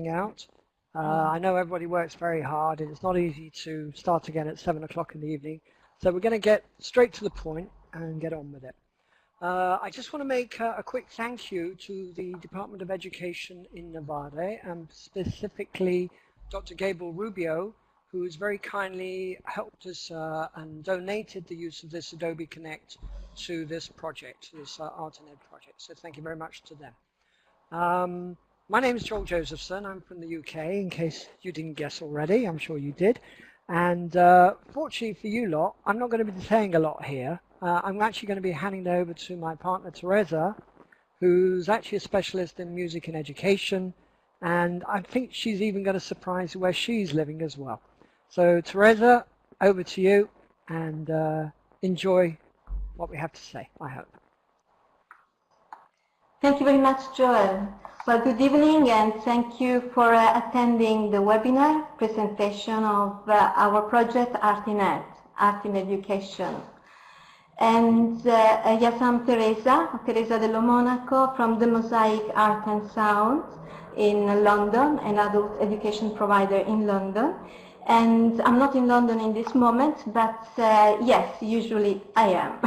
out. I know everybody works very hard and it's not easy to start again at 7 o'clock in the evening. So we're going to get straight to the point and get on with it. I just want to make a quick thank you to the Department of Education in Nevada and specifically Dr. Gabriel Rubio, who has very kindly helped us and donated the use of this Adobe Connect to this project, this ARTinED project. So thank you very much to them. My name is Joel Josephson. I'm from the UK, in case you didn't guess already. I'm sure you did. And fortunately for you lot, I'm not going to be saying a lot here. I'm actually going to be handing it over to my partner, Teresa, who's actually a specialist in music and education. And I think she's even going to surprise where she's living as well. So Teresa, over to you, and enjoy what we have to say, I hope. Thank you very much, Joel. Well, good evening, and thank you for attending the webinar presentation of our project ARTinED, Art in Education. And yes, I'm Teresa Dello Monaco from the Mosaic Art and Sound in London, an adult education provider in London. And I'm not in London in this moment, but yes, usually I am.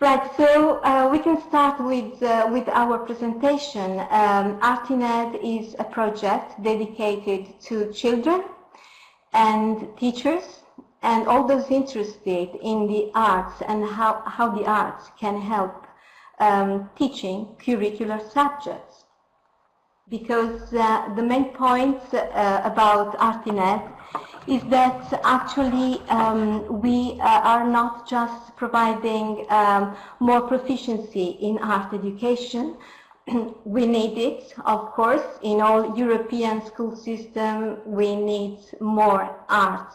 Right, so we can start with our presentation. ARTinED is a project dedicated to children and teachers and all those interested in the arts and how the arts can help teaching curricular subjects. Because the main point about ARTinED is that actually we are not just providing more proficiency in art education. We need it, of course, in all European school system. We need more art,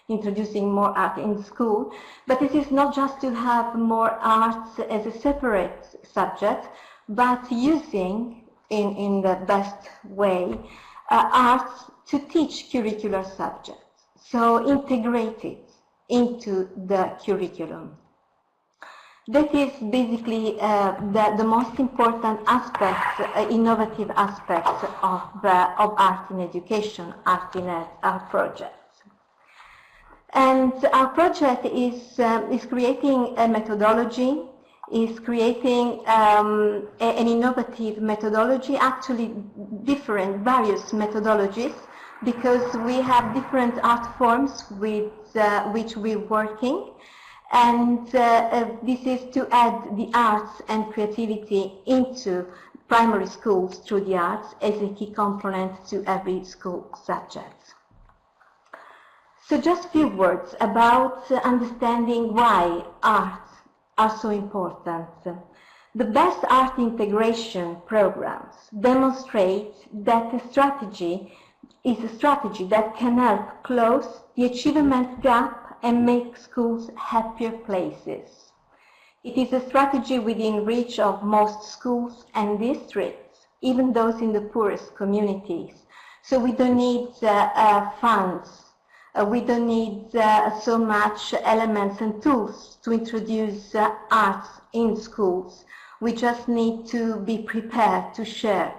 introducing more art in school. But it is not just to have more arts as a separate subject, but using in the best way arts to teach curricular subjects. So integrated into the curriculum. That is basically the most important aspect, innovative aspect of art in education, ARTinED, our project. And our project is creating a methodology, is creating an innovative methodology, actually various methodologies, because we have different art forms with which we're working, and this is to add the arts and creativity into primary schools through the arts as a key component to every school subject. So just a few words about understanding why arts are so important. The best art integration programs demonstrate that a strategy is a strategy that can help close the achievement gap and make schools happier places. It is a strategy within reach of most schools and districts, even those in the poorest communities. So we don't need funds. We don't need so much elements and tools to introduce arts in schools. We just need to be prepared to share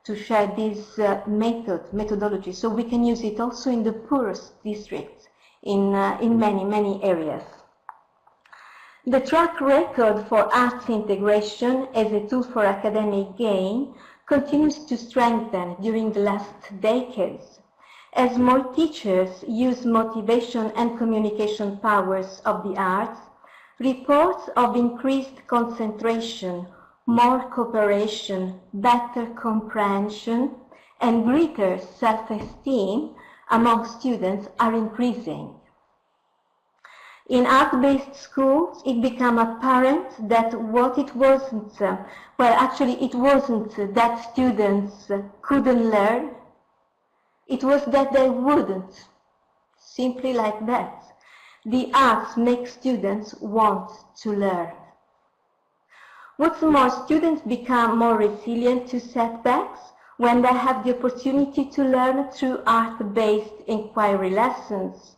this methodology, so we can use it also in the poorest districts in many areas. The track record for arts integration as a tool for academic gain continues to strengthen during the last decades. As more teachers use motivation and communication powers of the arts, reports of increased concentration, more cooperation, better comprehension, and greater self-esteem among students are increasing. In art-based schools, it became apparent that what it wasn't, well, actually it wasn't that students couldn't learn, it was that they wouldn't, simply like that. The arts make students want to learn. What's more, students become more resilient to setbacks when they have the opportunity to learn through art-based inquiry lessons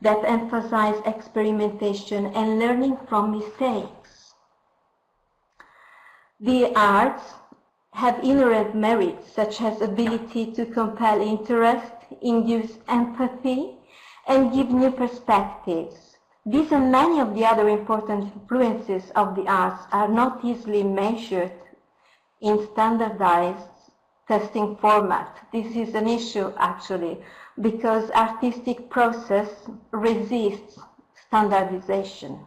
that emphasize experimentation and learning from mistakes. The arts have inherent merits such as ability to compel interest, induce empathy, and give new perspectives. These and many of the other important influences of the arts are not easily measured in standardized testing format. This is an issue actually, because artistic process resists standardization.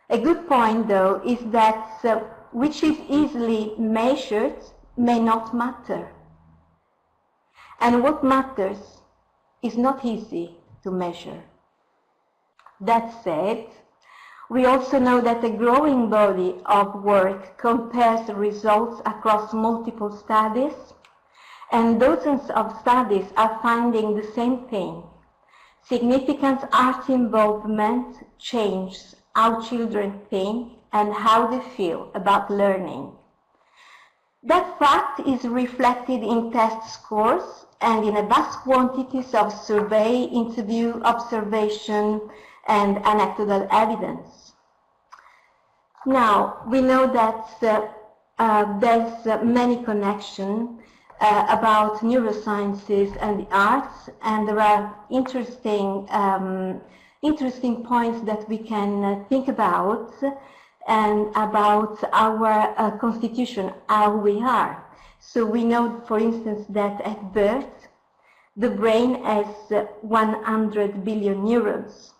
A good point though is that which is easily measured may not matter. And what matters is not easy to measure. That said, we also know that a growing body of work compares results across multiple studies, and dozens of studies are finding the same thing. Significant art involvement changes how children think and how they feel about learning. That fact is reflected in test scores and in a vast quantities of survey, interview, observation, and anecdotal evidence. Now, we know that there's many connections about neurosciences and the arts, and there are interesting points that we can think about, and about our constitution, how we are. So we know, for instance, that at birth, the brain has 100 billion neurons,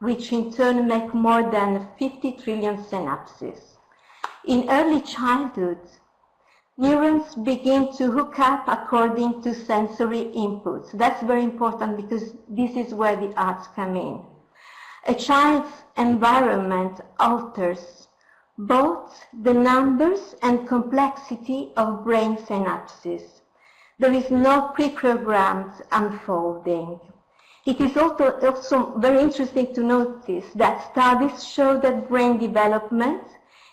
which in turn make more than 50 trillion synapses. In early childhood, neurons begin to hook up according to sensory inputs. That's very important because this is where the arts come in. A child's environment alters both the numbers and complexity of brain synapses. There is no pre-programmed unfolding. It is also very interesting to notice that studies show that brain development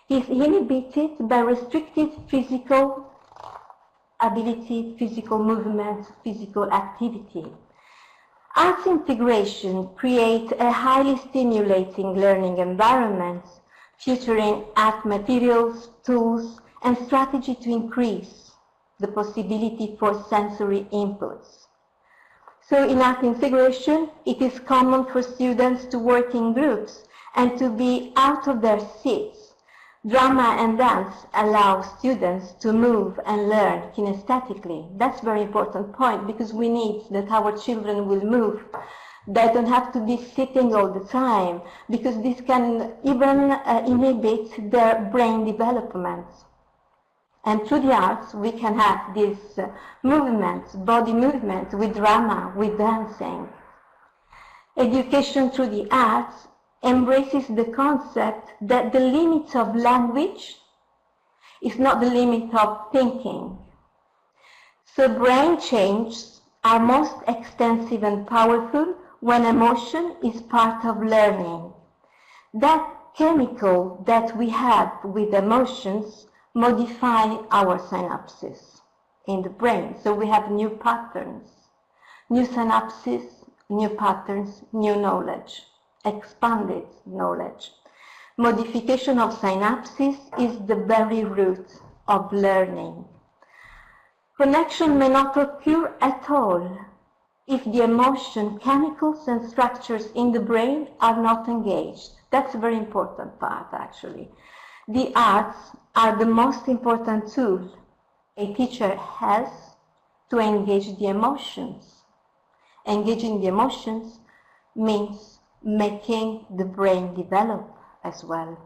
is inhibited by restricted physical ability, physical movement, physical activity. Arts integration creates a highly stimulating learning environment, featuring art materials, tools, and strategy to increase the possibility for sensory inputs. So in art integration, it is common for students to work in groups and to be out of their seats. Drama and dance allow students to move and learn kinesthetically. That's a very important point, because we need that our children will move. They don't have to be sitting all the time, because this can even inhibit their brain development. And through the arts, we can have this movement, body movement, with drama, with dancing. Education through the arts embraces the concept that the limit of language is not the limit of thinking. So brain changes are most extensive and powerful when emotion is part of learning. That chemical that we have with emotions modify our synapses in the brain. So we have new patterns, new synapses, new patterns, new knowledge. Expanded knowledge. Modification of synapses is the very root of learning. Connection may not occur at all if the emotion, chemicals, and structures in the brain are not engaged. That's a very important part, actually. The arts are the most important tool a teacher has to engage the emotions. Engaging the emotions means making the brain develop as well.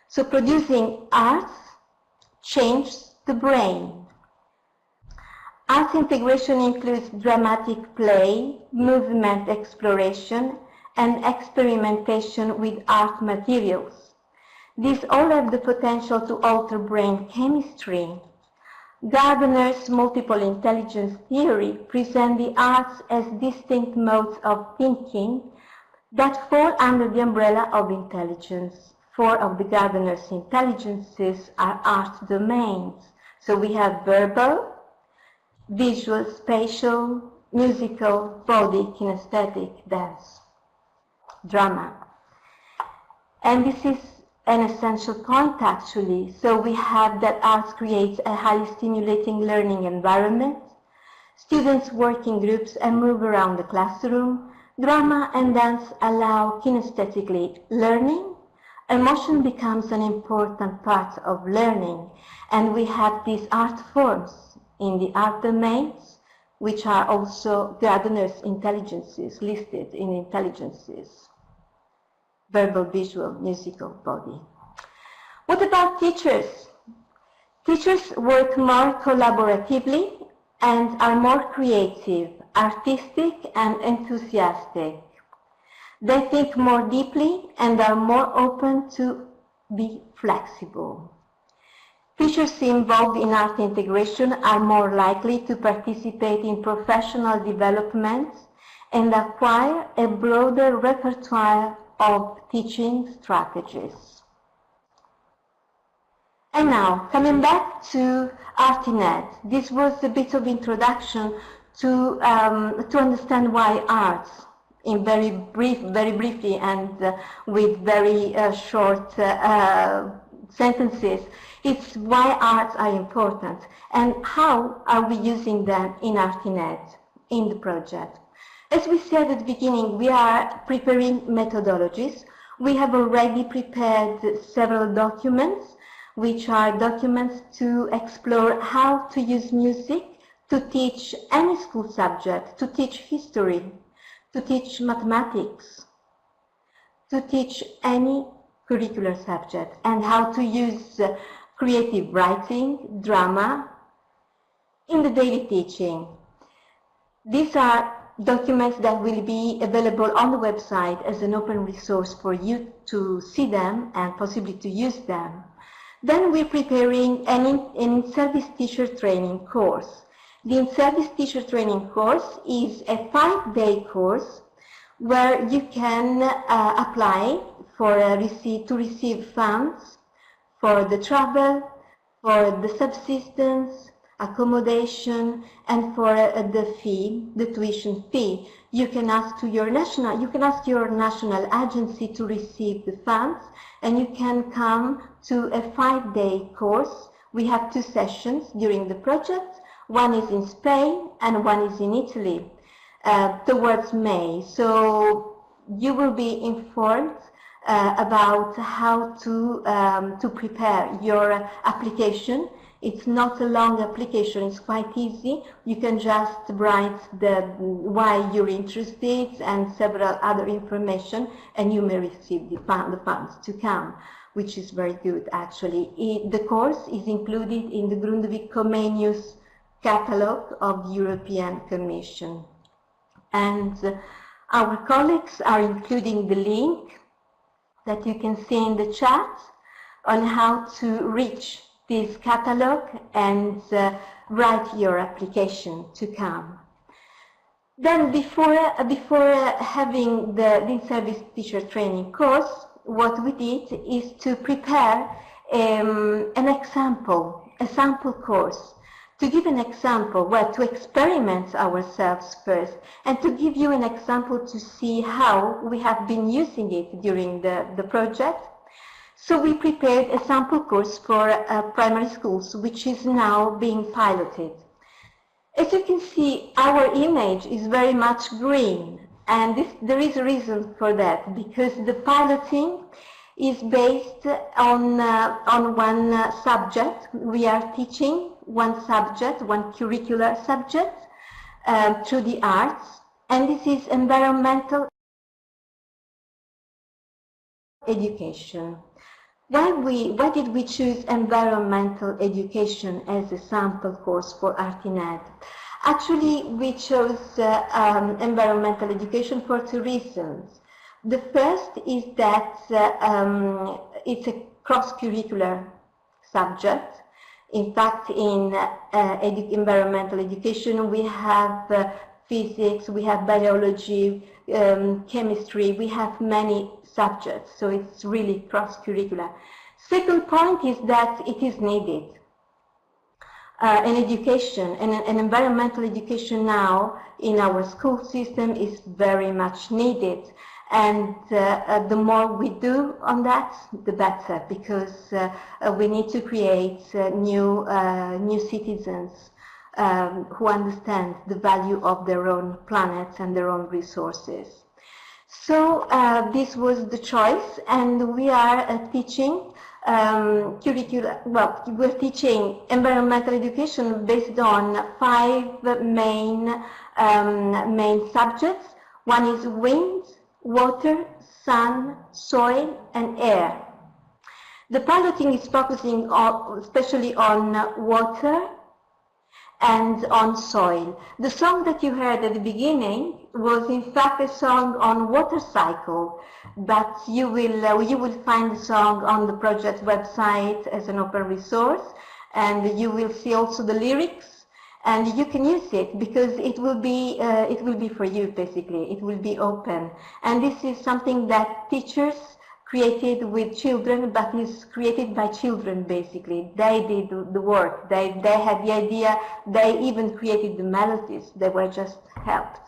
So producing arts changes the brain. Art integration includes dramatic play, movement exploration, and experimentation with art materials. These all have the potential to alter brain chemistry. Gardner's multiple intelligence theory presents the arts as distinct modes of thinking that fall under the umbrella of intelligence. 4 of the Gardner's intelligences are art domains. So we have verbal, visual, spatial, musical, body, kinesthetic, dance, drama. And this is an essential point actually. So we have that arts creates a highly stimulating learning environment. Students work in groups and move around the classroom. Drama and dance allow kinesthetically learning. Emotion becomes an important part of learning, and we have these art forms in the art domains, which are also Gardner's intelligences, listed in intelligences: verbal, visual, musical, body. What about teachers? Teachers work more collaboratively and are more creative, artistic, and enthusiastic. They think more deeply and are more open to be flexible. Teachers involved in art integration are more likely to participate in professional development and acquire a broader repertoire of teaching strategies. And now, coming back to ARTinED, this was a bit of introduction to understand why arts, in very briefly and with very short sentences. It's why arts are important and how are we using them in ARTinED, in the project. As we said at the beginning, we are preparing methodologies. We have already prepared several documents, which are documents to explore how to use music to teach any school subject, to teach history, to teach mathematics, to teach any curricular subject, and how to use creative writing, drama in the daily teaching. These are documents that will be available on the website as an open resource for you to see them and possibly to use them. Then we're preparing an in-service teacher training course. The in-service teacher training course is a 5-day course where you can apply for to receive funds for the travel, for the subsistence, accommodation, and for the fee, the tuition fee. You can ask your national agency to receive the funds, and you can come to a 5-day course. We have 2 sessions during the project. One is in Spain and one is in Italy towards May. So you will be informed about how to prepare your application. It's not a long application, it's quite easy. You can just write why you're interested and several other information, and you may receive the funds to come, which is very good actually. The course is included in the Grundtvig Comenius catalog of the European Commission. And our colleagues are including the link that you can see in the chat on how to reach this catalog and write your application to come. Then before having the in-service teacher training course, what we did is to prepare a sample course, to give an example, well, to experiment ourselves first, and to give you an example to see how we have been using it during the project. So we prepared a sample course for primary schools, which is now being piloted. As you can see, our image is very much green, and there is a reason for that, because the piloting is based on one subject. We are teaching one subject, one curricular subject through the arts, and this is environmental education. Why did we choose environmental education as a sample course for ARTinED? Actually, we chose environmental education for 2 reasons. The first is that it's a cross-curricular subject. In fact, in environmental education, we have physics, we have biology, chemistry, we have many subjects, so it's really cross-curricular. Second point is that it is needed. An education, an environmental education now in our school system is very much needed. And the more we do on that, the better, because we need to create new citizens who understand the value of their own planet and their own resources. So this was the choice, and we are teaching we're teaching environmental education based on 5 main subjects. One is wind, water, sun, soil, and air. The piloting is focusing especially on water and on soil. The song that you heard at the beginning was in fact a song on water cycle, but you will find the song on the project website as an open resource, and you will see also the lyrics, and you can use it because it will be for you. Basically, it will be open, and this is something that teachers created with children, but is created by children. Basically, they did the work. They had the idea. They even created the melodies. They were just helped.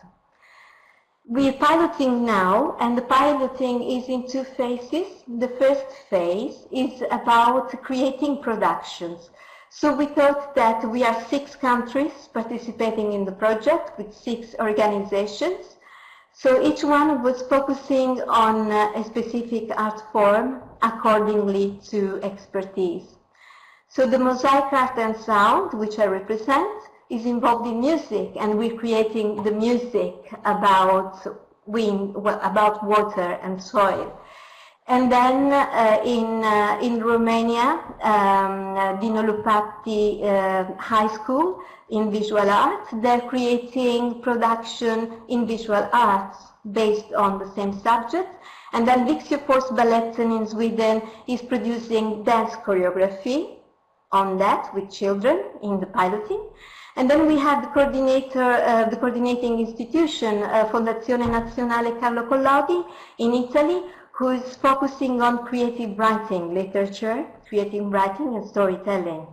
We're piloting now, and the piloting is in 2 phases. The first phase is about creating productions. So we thought that we are 6 countries participating in the project with 6 organizations. So each one was focusing on a specific art form accordingly to expertise. So the Mosaic Art and Sound, which I represent, is involved in music, and we're creating the music about wind, about water and soil. And then in Romania, Dino Lupatti High School in visual art, they're creating production in visual arts based on the same subject. And then Vixiopors Balletten in Sweden is producing dance choreography on that with children in the piloting. And then we have the coordinator, the coordinating institution, Fondazione Nazionale Carlo Collodi in Italy, who is focusing on creative writing, literature, creative writing and storytelling.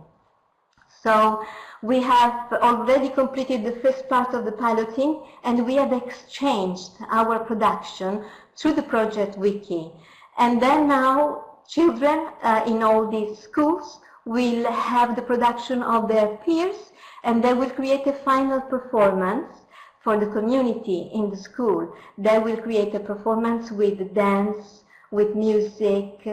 So we have already completed the first part of the piloting, and we have exchanged our production through the project wiki. And then now children in all these schools will have the production of their peers, and they will create a final performance for the community in the school. They will create a performance with dance, with music,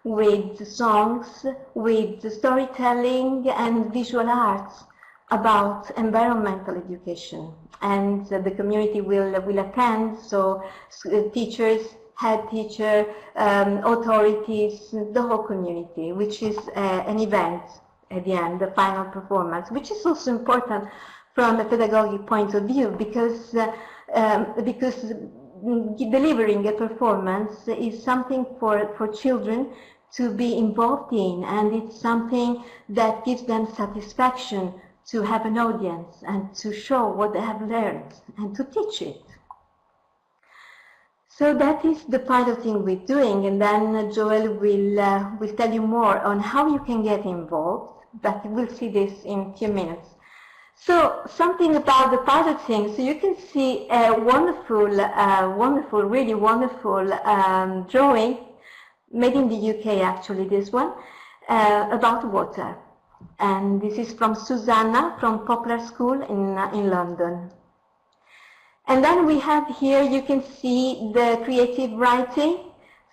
with songs, with storytelling and visual arts about environmental education. And the community will attend, so teachers, head teacher, authorities, the whole community, which is an event at the end, the final performance, which is also important from a pedagogic point of view, because delivering a performance is something for children to be involved in, and it's something that gives them satisfaction to have an audience and to show what they have learned and to teach it. So that is the piloting we're doing, and then Joel will tell you more on how you can get involved, but we'll see this in a few minutes. So something about the piloting. So you can see a wonderful, really wonderful drawing made in the UK, actually, this one, about water. And this is from Susanna from Poplar School in London. And then we have here, you can see the creative writing.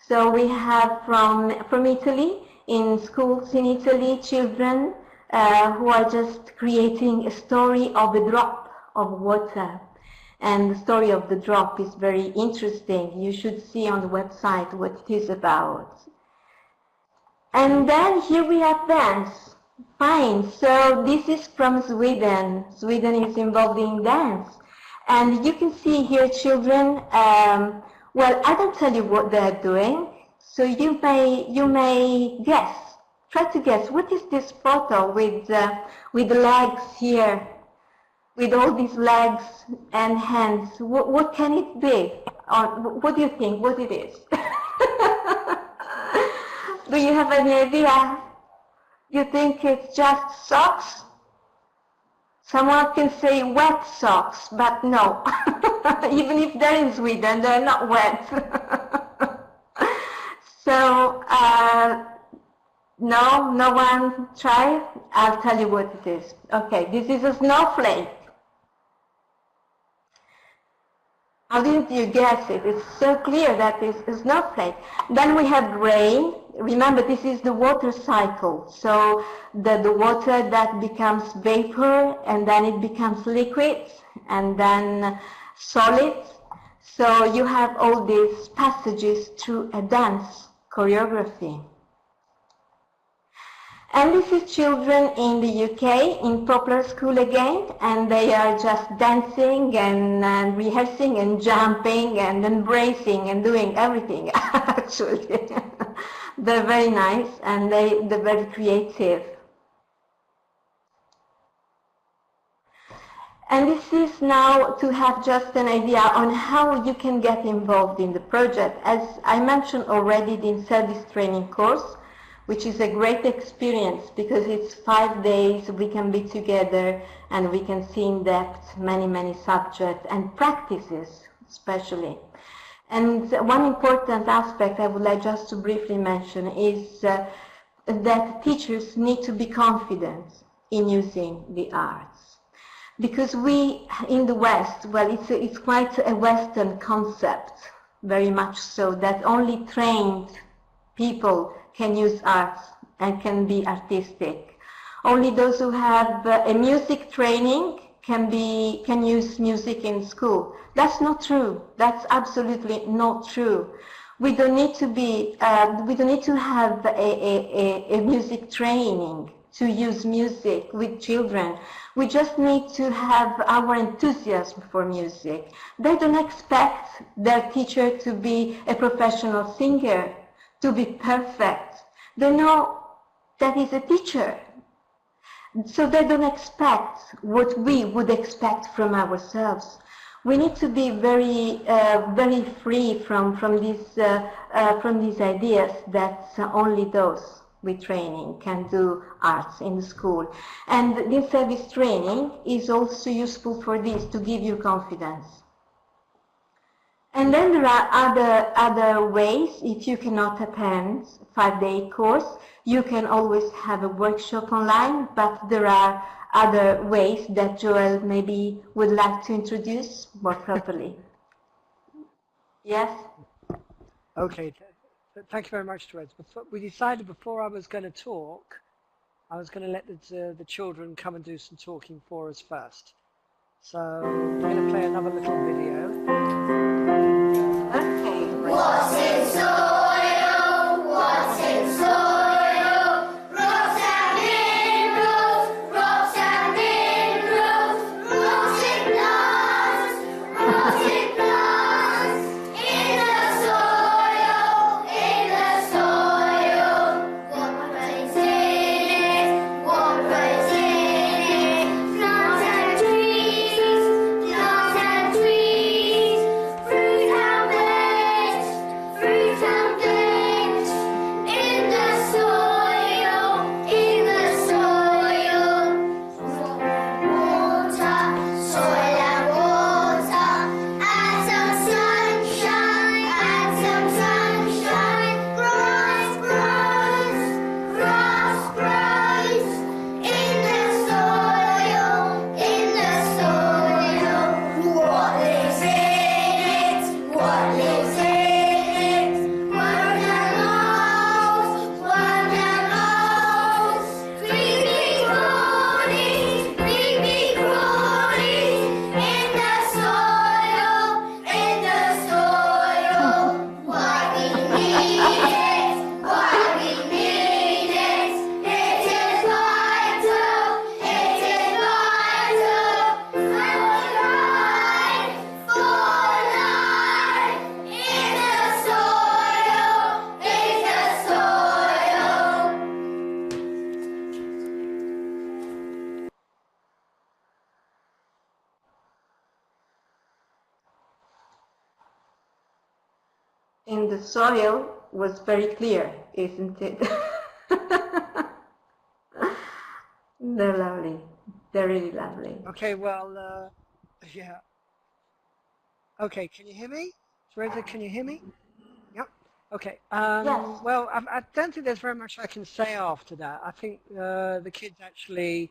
So we have from Italy, in schools in Italy, children who are just creating a story of a drop of water. And the story of the drop is very interesting. You should see on the website what it is about. And then here we have dance. Fine, so this is from Sweden. Sweden is involved in dance. And you can see here children, well, I don't tell you what they're doing, so you may guess. Try to guess, what is this photo with the legs here, with all these legs and hands? What can it be? Or what do you think, what it is? Do you have any idea? You think it's just socks? Someone can say wet socks, but no. Even if they're in Sweden, they're not wet. So, no one tried? I'll tell you what it is. Okay, this is a snowflake. How didn't you guess it? It's so clear that it's a snowflake. Then we have rain. Remember, this is the water cycle. So the water that becomes vapor, and then it becomes liquid, and then solid. So you have all these passages through a dance choreography. And this is children in the UK, in Poplar School again, and they are just dancing and rehearsing and jumping and embracing and doing everything, actually. They're very nice and they're very creative. And this is now to have just an idea on how you can get involved in the project. As I mentioned already, the in-service training course, which is a great experience because it's 5 days, we can be together and we can see in depth many subjects and practices especially. And one important aspect I would like just to briefly mention is that teachers need to be confident in using the arts. Because we in the West, well, it's quite a Western concept, very much so, that only trained people can use arts and can be artistic. Only those who have a music training can use music in school. That's not true. That's absolutely not true. We don't need to be. We don't need to have a music training to use music with children. We just need to have our enthusiasm for music. They don't expect their teacher to be a professional singer, to be perfect. They know that he's a teacher. So they don't expect what we would expect from ourselves. We need to be very free from these ideas that only those with training can do arts in the school. And this service training is also useful for this, to give you confidence. And then there are other ways. If you cannot attend 5-day course, you can always have a workshop online, but there are other ways that Joel maybe would like to introduce more properly. Yes? Okay, thank you very much, Therese. We decided before I was going to talk, I was going to let the children come and do some talking for us first. So we're going to play another little video. Okay. What's in soil? What's in soil? Rocks and minerals, rocks and minerals, rotting plants, rotting plants. In the soil, in the soil. What grows in it? What grows in it? Plants and trees, plants and trees, fruit and veg, fruit and veg. In the soil, in the soil. Water, soil and water, and some sunshine, and some sunshine. Grass grows, grass grows. In the soil, in the soil. What lives in it? What lives in it? Worm and mouse, worm and mouse. Creepy crawlies, creepy crawlies. In the soil, in the soil. Why we need it? Why we need it? It is vital. It is vital. For life, for life. In the soil, in the soil. In the soil was very clear, isn't it? They're lovely. They're really lovely. Okay, well, yeah. Okay, can you hear me? Teresa, can you hear me? Yep. Okay. Yes. Well, I don't think there's very much I can say after that. I think the kids actually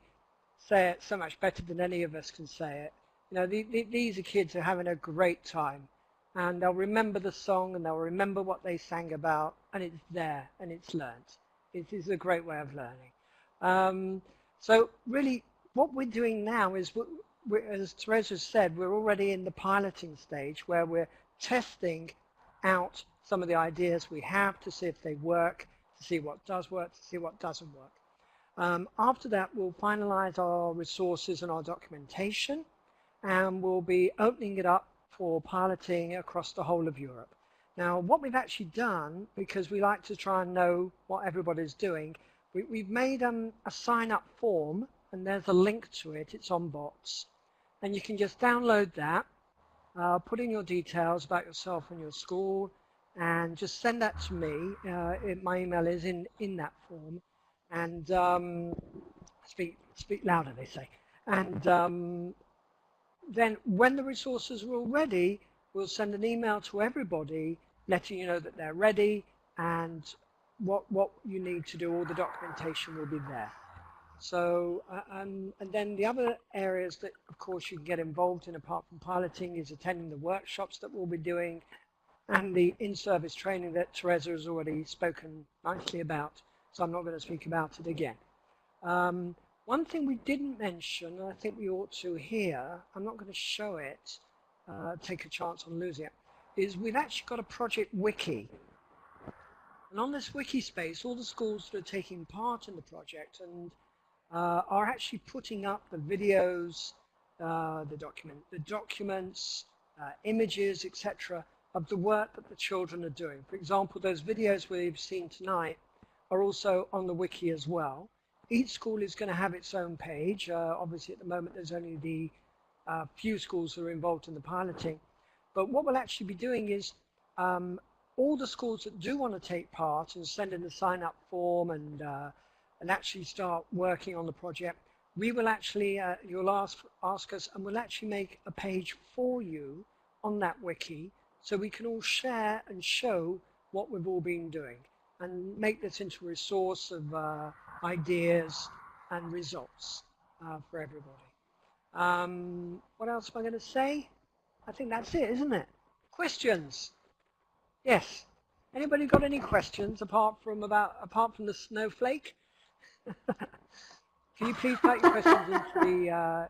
say it so much better than any of us can say it. You know, these are kids who are having a great time, and they'll remember the song and they'll remember what they sang about, and it's there and it's learnt. It is a great way of learning. So really, what we're doing now is, as Teresa said, we're already in the piloting stage where we're testing out some of the ideas we have to see if they work, to see what does work, to see what doesn't work. After that, we'll finalize our resources and our documentation, and we'll be opening it up for piloting across the whole of Europe. Now, what we've actually done, because we like to try and know what everybody's doing, we've made a sign-up form, and there's a link to it. It's on Bots, and you can just download that, put in your details about yourself and your school, and just send that to me. My email is in that form, and speak louder, they say. And then when the resources are all ready, we'll send an email to everybody letting you know that they're ready and what you need to do. All the documentation will be there. So, and then the other areas that, of course, you can get involved in apart from piloting is attending the workshops that we'll be doing and the in-service training that Teresa has already spoken nicely about, so I'm not going to speak about it again. One thing we didn't mention, and I think we ought to here, I'm not going to show it, take a chance on losing it, is we've actually got a project wiki. And on this wiki space, all the schools that are taking part in the project and are actually putting up the videos, the documents, images, etc., of the work that the children are doing. For example, those videos we've seen tonight are also on the wiki as well. Each school is going to have its own page. Obviously, at the moment, there's only the few schools that are involved in the piloting. But what we'll actually be doing is all the schools that do want to take part and send in the sign-up form and actually start working on the project, we will actually, you'll ask us, and we'll actually make a page for you on that wiki so we can all share and show what we've all been doing and make this into a resource of ideas and results for everybody. What else am I going to say? I think that's it, isn't it? Questions? Yes. Anybody got any questions apart from the snowflake? Can you please type your questions into the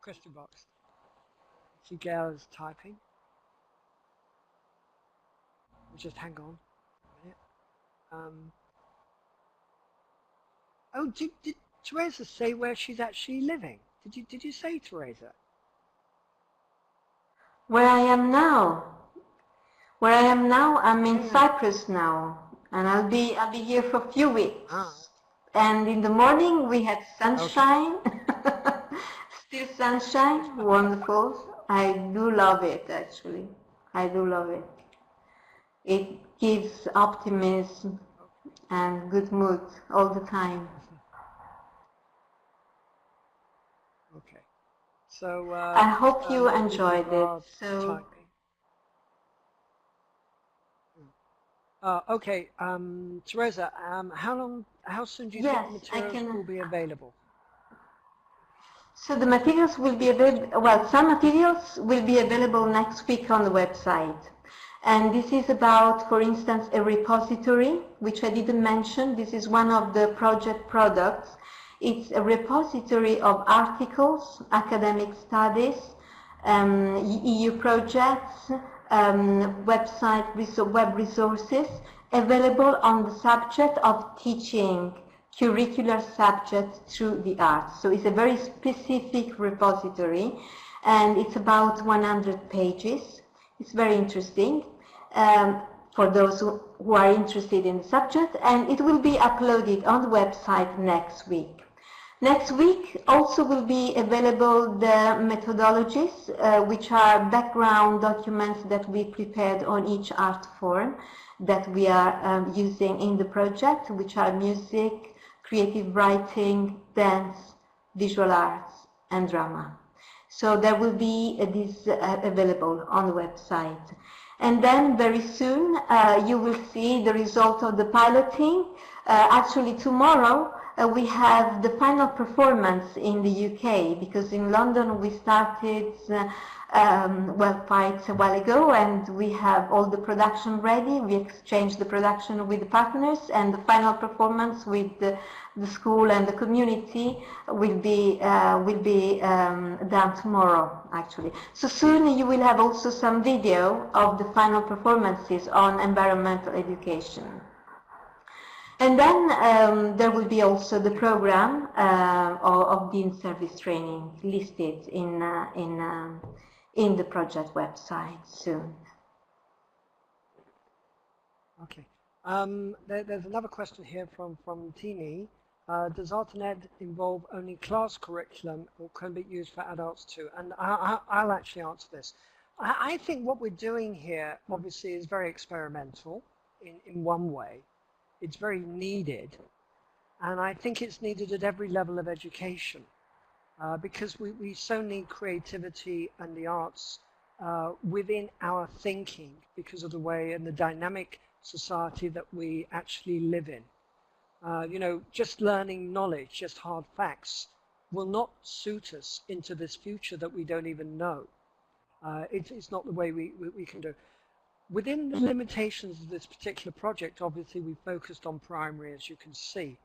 question box? See Gail's typing. Just hang on a minute. Oh, did Teresa say where she's actually living? Did you say, Teresa? Where I am now? Where I am now, I'm in Cyprus now, and I'll be here for a few weeks. Ah. And in the morning we had sunshine, okay. Still sunshine, wonderful. I do love it, actually. I do love it. It gives optimism and good mood all the time. Okay. So I hope you enjoyed it. So. Okay, Teresa, how soon do you think the materials will be available? So the materials will be available, well, some materials will be available next week on the website. And this is about, for instance, a repository, which I didn't mention. This is one of the project products. It's a repository of articles, academic studies, EU projects, web resources available on the subject of teaching curricular subjects through the arts. So it's a very specific repository, and it's about 100 pages. It's very interesting for those who are interested in the subject, and it will be uploaded on the website next week. Next week also will be available the methodologies, which are background documents that we prepared on each art form that we are using in the project, which are music, creative writing, dance, visual arts, and drama. So there will be this available on the website. And then very soon you will see the result of the piloting. Actually tomorrow we have the final performance in the UK, because in London we started well, quite a while ago, and we have all the production ready. We exchanged the production with the partners, and the final performance with the school and the community will be done tomorrow, actually. So soon you will have also some video of the final performances on environmental education. And then there will be also the program of the in-service training listed in the project website soon. Okay. There's another question here from Tini. Does ARTinED involve only class curriculum, or can it be used for adults too? And I'll actually answer this. I think what we're doing here, obviously, is very experimental in one way. It's very needed, and I think it's needed at every level of education, because we so need creativity and the arts within our thinking, because of the way and the dynamic society that we actually live in. You know, just learning knowledge, just hard facts, will not suit us into this future that we don't even know. It's not the way we can do. Within the limitations of this particular project, obviously we focused on primary, as you can see.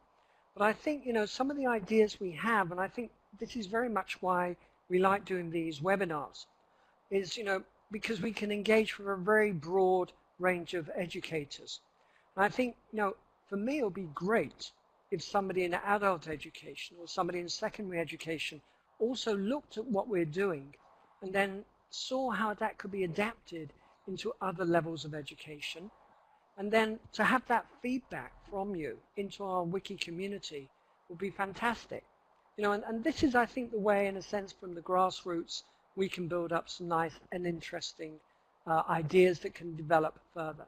But I think, you know, some of the ideas we have, and I think this is very much why we like doing these webinars, is, you know, because we can engage with a very broad range of educators. And I think, you know, for me it would be great if somebody in adult education or somebody in secondary education also looked at what we're doing and then saw how that could be adapted into other levels of education, and then to have that feedback from you into our wiki community would be fantastic. You know, and this is, I think, the way, in a sense, from the grassroots, we can build up some nice and interesting ideas that can develop further.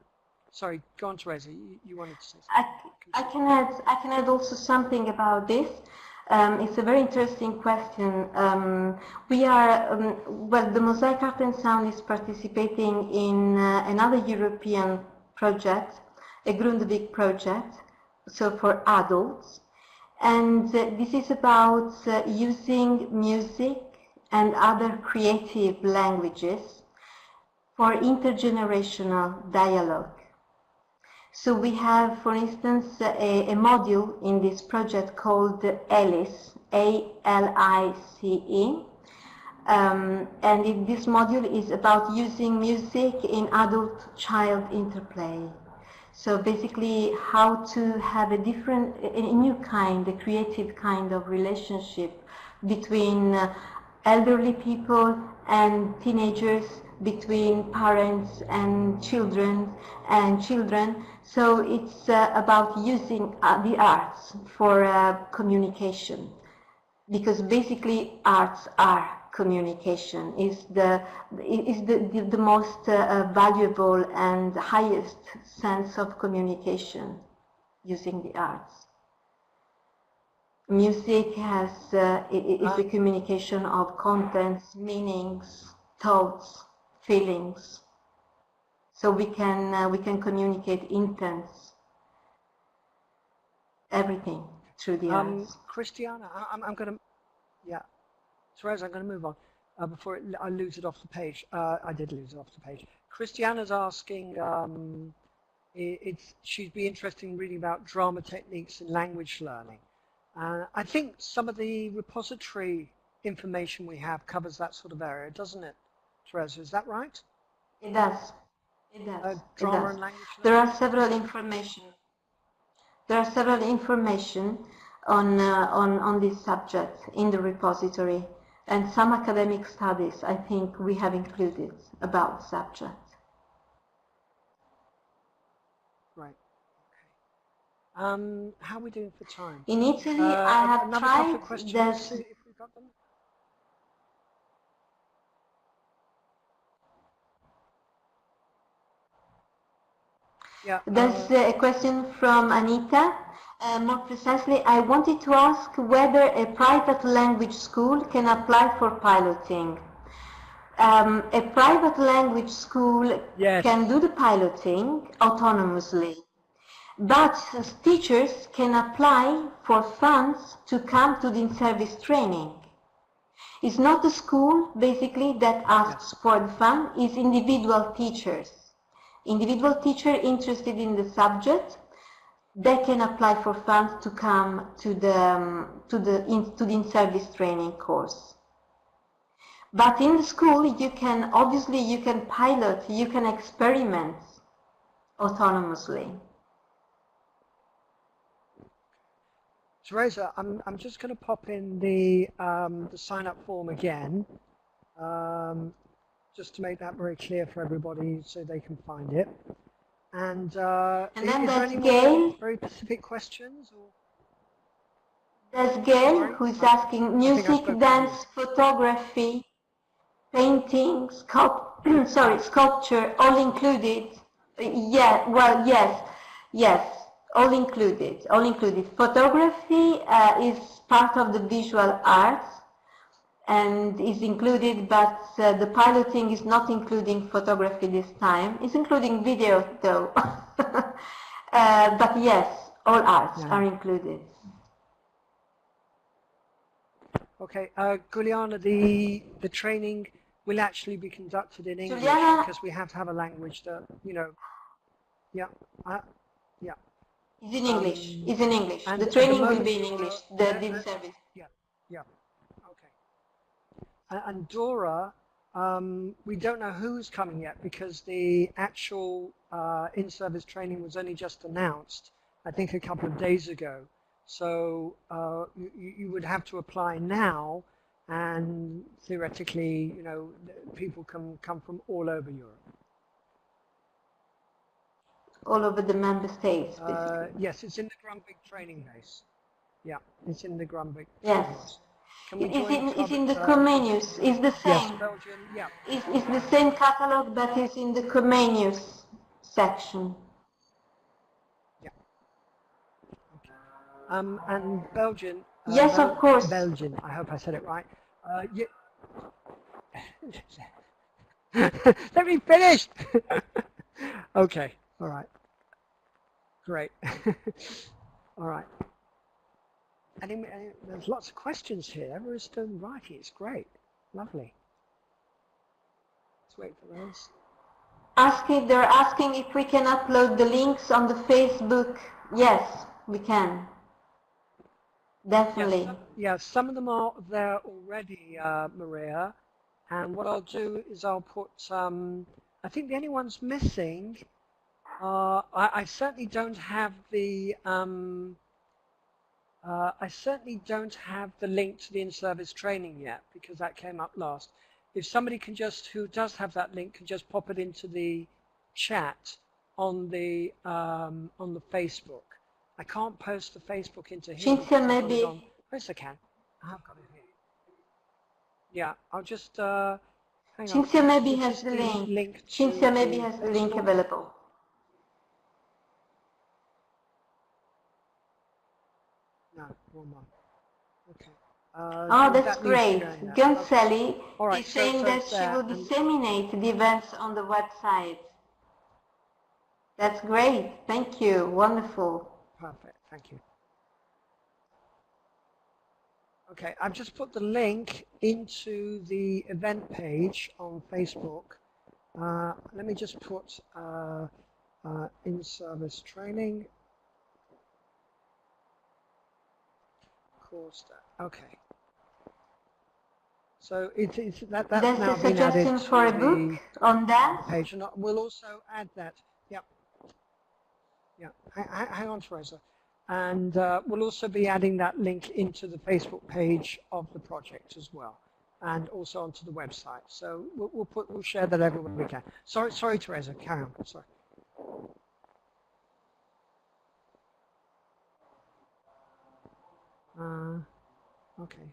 Sorry, go on, Teresa. You wanted to say something. I can add also something about this. It's a very interesting question. We are, well, the Mosaic Art and Sound is participating in another European project, a Grundtvig project, so for adults. And this is about using music and other creative languages for intergenerational dialogue. So we have, for instance, a module in this project called ALICE, A-L-I-C-E. And this module is about using music in adult-child interplay. So basically how to have a new kind, a creative kind of relationship between elderly people and teenagers, between parents and children. So it's about using the arts for communication, because basically arts are communication, is the most valuable and highest sense of communication, using the arts. Music is a communication of contents, meanings, thoughts, feelings. So we can communicate intents, everything through the arts. Christiana, I'm going to, yeah, Teresa, I'm going to move on before I lose it off the page. I did lose it off the page. Christiana's asking, she'd be interested in reading about drama techniques in language learning. I think some of the repository information we have covers that sort of area, doesn't it, Teresa? Is that right? It does. It does. Drama and language learning? There are several information on this subject in the repository, and some academic studies I think we have included about the subject. Right. Okay. How are we doing for time? In Italy, I have another tried couple of questions. See if we got them. Yeah, there's a question from Anita. More precisely, I wanted to ask whether a private language school can apply for piloting. a private language school Yes. can do the piloting autonomously, but teachers can apply for funds to come to the in-service training. It's not the school, basically, that asks for the fund, it's individual teachers. Individual teacher interested in the subject, they can apply for funds to come to the in-service training course. But in the school, you can, obviously, you can pilot, you can experiment autonomously. Teresa, I'm just going to pop in the sign-up form again, just to make that very clear for everybody so they can find it. And then is there there's any Gail. more very specific questions? Or? There's Gail, Sorry? who is asking music, dance, photography, painting, sculpture, all included. Yeah, well, yes, all included, all included. Photography is part of the visual arts and is included, but the piloting is not including photography this time. It's including video though. But yes, all arts are included. Okay, Giuliana, the training will actually be conducted in English because we have to have a language that, you know, yeah. It's in English. It's in English. The training will be in English. The service. Yeah. Okay. And Dora, we don't know who's coming yet because the actual in-service training was only just announced, I think, a couple of days ago. So you would have to apply now, and theoretically, you know, people can come from all over Europe. All over the member states. Yes, it's in the Grumbig training base. Yeah, it's in the Grumbig. Yes. It's in the Comenius. It's the same. Yes, Belgium. Yeah. It's the same catalog, but it's in the Comenius section. Yeah. Okay. And Belgian. Yes, of course. Belgian. I hope I said it right. Let me finish. Okay. All right. Great. All right. There's lots of questions here. Everyone's done writing. It's great. Lovely. Let's wait for those. They're asking if we can upload the links on the Facebook. Yes, we can. Definitely. Yes, some of them are there already, Maria. And what I'll do is I'll put, I think the only ones missing, I certainly don't have the, link to the in-service training yet because that came up last. If somebody can just, who does have that link, can just pop it into the chat on the Facebook. I can't post the Facebook into here. Cinzia, maybe. Yes, I can. I have got it here. Yeah, I'll just hang on. Cinzia maybe has the link. Cinzia maybe has the link available. No, wrong one. Okay. Oh, that's great. Gonzali is saying that she will and disseminate the events on the website. That's great. Thank you. Wonderful. Perfect. Thank you. Okay, I've just put the link into the event page on Facebook. Let me just put in-service training. Course. Okay. So that's There's now a been added suggestion for a book on that. Page, and we'll also add that. Yep. Yeah. Hang on, Teresa. And we'll also be adding that link into the Facebook page of the project as well, and also onto the website. So we'll share that everywhere we can. Sorry, Teresa. Carry on. Sorry. Okay,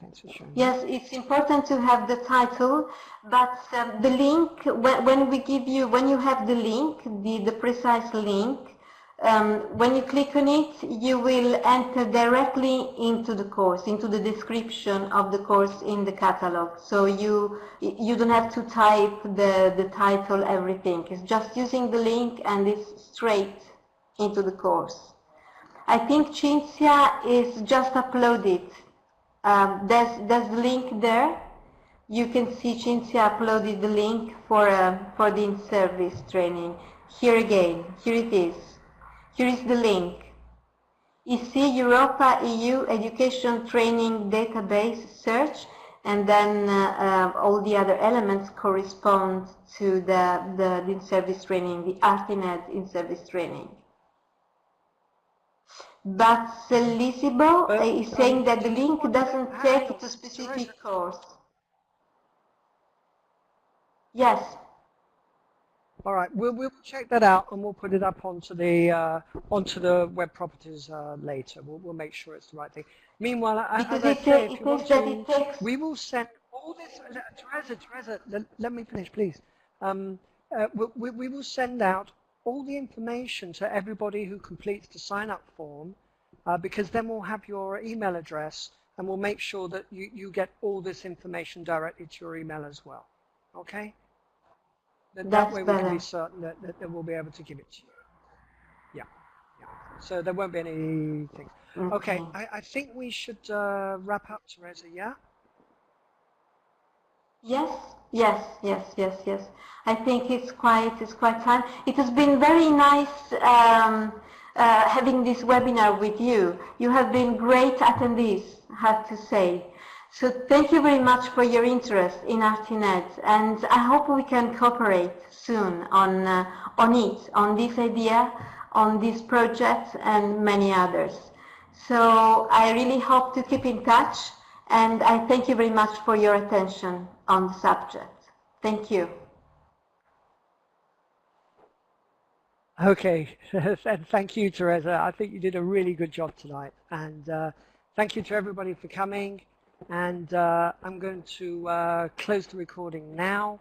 thanks for sharing. Yes, it's important to have the title, but the link, when you have the link, the precise link, when you click on it, you will enter directly into the course, into the description of the course in the catalog. So you don't have to type the title, everything. It's just using the link and it's straight into the course. I think Cinzia is just uploaded. There's the link there. You can see Cinzia uploaded the link for the in-service training. Here again, here it is. Here is the link. EC Europa EU Education Training Database Search, and then all the other elements correspond to the in-service training, the ARTinED in-service training. But Lisibo is saying that the link doesn't take to specific course. Yes. All right, we'll check that out and we'll put it up onto the web properties later. We'll make sure it's the right thing. Meanwhile, as I say, if you want to, we will send all this. Teresa, let me finish, please. We will send out all the information to everybody who completes the sign-up form, because then we'll have your email address and we'll make sure that you get all this information directly to your email as well. Okay? That way we can be certain that we'll be able to give it to you. Yeah. So there won't be anything. Okay, I think we should wrap up, Teresa, yeah? Yes. I think it's quite time. It has been very nice having this webinar with you. You have been great attendees, I have to say. So thank you very much for your interest in ARTinED, and I hope we can cooperate soon on this idea, on this project, and many others. So I really hope to keep in touch, and I thank you very much for your attention on the subject. Thank you. Okay, and thank you, Teresa. I think you did a really good job tonight, and thank you to everybody for coming. And I'm going to close the recording now.